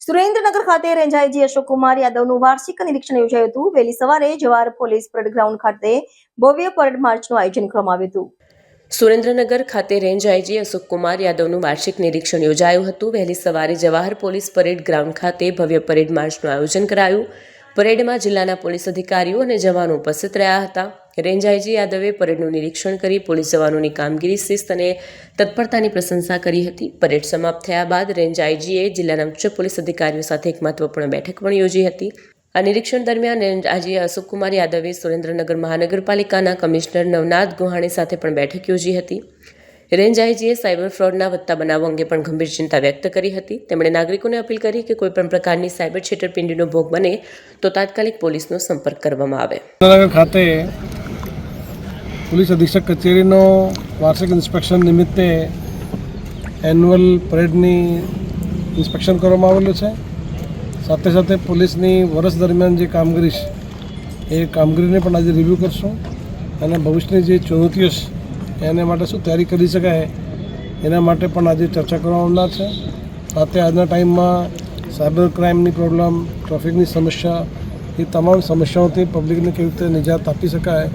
સુરેન્દ્રનગર ખાતે range IG Ashok Kumar યાદવનું વાર્ષિક નિરીક્ષણ યોજાયું હતું. વહેલી સવારે જવાહર પોલીસ પરેડ ગ્રાઉન્ડ ખાતે ભવ્ય પરેડ માર્ચનું આયોજન કરવામાં આવ્યું હતું. સુરેન્દ્રનગર ખાતે રેન્જ આઈજી અશોક કુમાર યાદવનું વાર્ષિક નિરીક્ષણ યોજાયું હતું. વહેલી સવારે જવાહર પોલીસ પરેડ ગ્રાઉન્ડ ખાતે ભવ્ય પરેડ માર્ચનું આયોજન કરાયું. પરેડમાં જિલ્લાના પોલીસ અધિકારીઓ અને જવાનો ઉપસ્થિત રહ્યા હતા. રેન્જ આઈજી યાદવે પરેડનું નિરીક્ષણ કરી પોલીસ જવાનોની કામગીરી, શિસ્ત અને તત્પરતાની પ્રશંસા કરી હતી. પરેડ સમાપ્ત થયા બાદ રેન્જ આઈજીએ જિલ્લાના ઉચ્ચ પોલીસ અધિકારીઓ સાથે એક મહત્વપૂર્ણ બેઠક પણ યોજી હતી. આ નિરીક્ષણ દરમિયાન રેન્જ આઈજી અશોક કુમાર યાદવે સુરેન્દ્રનગર મહાનગરપાલિકાના કમિશનર નવનાથ ગુહાણી સાથે પણ બેઠક યોજી હતી. રેન્જ આઈજીએ સાયબર ફ્રોડના વધતા બનાવો અંગે પણ ગંભીર ચિંતા વ્યક્ત કરી હતી. તેમણે નાગરિકોને અપીલ કરી કે કોઈપણ પ્રકારની સાયબર છેતરપિંડીનો ભોગ બને તો તાત્કાલિક પોલીસનો સંપર્ક કરવામાં આવે. સુરેન્દ્રનગર ખાતે પોલીસ અધિક્ષક કચેરીનો વાર્ષિક ઇન્સ્પેક્શન નિમિત્તે એન્યુઅલ પરેડની ઇન્સ્પેક્શન કરવામાં આવેલું છે. સાથે સાથે પોલીસની વર્ષ દરમિયાન જે કામગીરી છે એ કામગીરીને પણ આજે રિવ્યૂ કરશું અને ભવિષ્યની જે ચુનૌતીઓ છે એને માટે શું તૈયારી કરી શકાય એના માટે પણ આજે ચર્ચા કરવામાં આવનાર છે. સાથે આજના ટાઈમમાં સાયબર ક્રાઇમની પ્રોબ્લેમ, ટ્રાફિકની સમસ્યા, એ તમામ સમસ્યાઓથી પબ્લિકને કેવી રીતે નિજાત આપી શકાય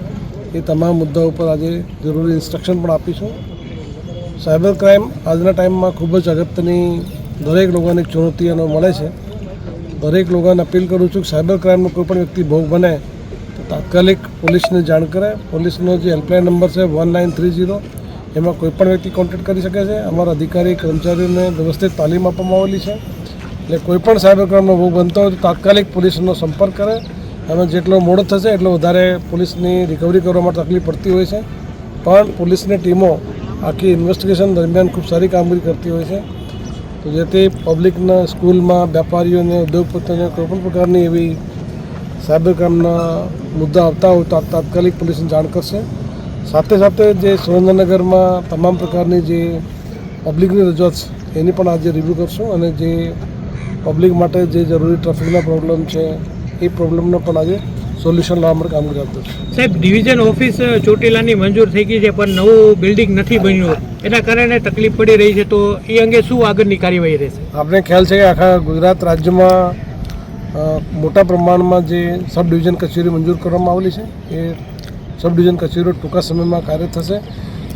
એ તમામ મુદ્દાઓ ઉપર આજે જરૂરી ઇન્સ્ટ્રક્શન પણ આપીશું. સાયબર ક્રાઇમ આજના ટાઈમમાં ખૂબ જ અગત્યની દરેક લોકોને ચુનૌતીઓ મળે છે. દરેક લોકોને અપીલ કરું છું કે સાયબર ક્રાઇમનો કોઈ પણ વ્યક્તિ ભોગ બને તો તાત્કાલિક પોલીસને જાણ કરે. પોલીસનો જે હેલ્પલાઇન નંબર છે 1930, એમાં કોઈપણ વ્યક્તિ કોન્ટેક્ટ કરી શકે છે. અમારા અધિકારી કર્મચારીઓને વ્યવસ્થિત તાલીમ આપવામાં આવેલી છે. એટલે કોઈપણ સાયબર ક્રાઇમનો ભોગ બનતો હોય તો તાત્કાલિક પોલીસનો સંપર્ક કરે. અને જેટલો મોડો થશે એટલો વધારે પોલીસની રિકવરી કરવા માટે તકલીફ પડતી હોય છે. પણ પોલીસની ટીમો આખી ઇન્વેસ્ટિગેશન દરમિયાન ખૂબ સારી કામગીરી કરતી હોય છે. તો જેથી પબ્લિકના, સ્કૂલમાં, વેપારીઓને, ઉદ્યોગપતિઓને કોઈપણ પ્રકારની એવી સાયબર ક્રાઇમના મુદ્દા આવતા હોય તો તાત્કાલિક પોલીસને જાણ કરશે. સાથે સાથે જે સુરેન્દ્રનગરમાં તમામ પ્રકારની જે પબ્લિકની રજૂઆત છે એની પણ આજે રિવ્યૂ કરશું અને જે પબ્લિક માટે જે જરૂરી ટ્રાફિકના પ્રોબ્લેમ છે એ પ્રોબ્લેમનો પણ આજે સોલ્યુશન લાવવા માટે કામગીરી આપતું છે. સાહેબ, ડિવિઝન ઓફિસ ચોટીલાની મંજૂર થઈ ગઈ છે પણ નવું બિલ્ડિંગ નથી બન્યું, એના કારણે તકલીફ પડી રહી છે, તો એ અંગે શું આગળની કાર્યવાહી રહેશે? આપણે ખ્યાલ છે કે આખા ગુજરાત રાજ્યમાં મોટા પ્રમાણમાં જે સબ ડિવિઝન કચેરી મંજૂર કરવામાં આવેલી છે એ સબ ડિવિઝન કચેરીઓ ટૂંકા સમયમાં કાર્ય થશે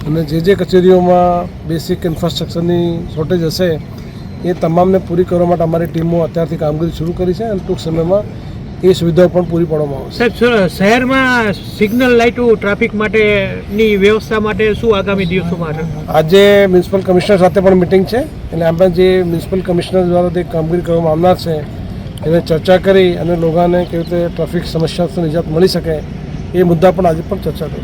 અને જે કચેરીઓમાં બેસિક ઇન્ફ્રાસ્ટ્રક્ચરની શોર્ટેજ હશે એ તમામને પૂરી કરવા માટે અમારી ટીમો અત્યારથી કામગીરી શરૂ કરી છે અને ટૂંક સમયમાં એ સુવિધાઓ પણ પૂરી પાડવામાં આવશે. સાહેબ, શહેરમાં સિગ્નલ લાઇટો ટ્રાફિક માટેની વ્યવસ્થા માટે શું આગામી દિવસોમાં? આજે મ્યુનિસિપલ કમિશનર સાથે પણ મિટિંગ છે. એટલે આપણે જે મ્યુનિસિપલ કમિશનર દ્વારા જે કામગીરી કરવામાં આવનાર છે એને ચર્ચા કરી અને લોકોને કેવી રીતે ટ્રાફિક સમસ્યાઓથી નિજાત મળી શકે એ મુદ્દા પણ આજે પણ ચર્ચા કરીશું.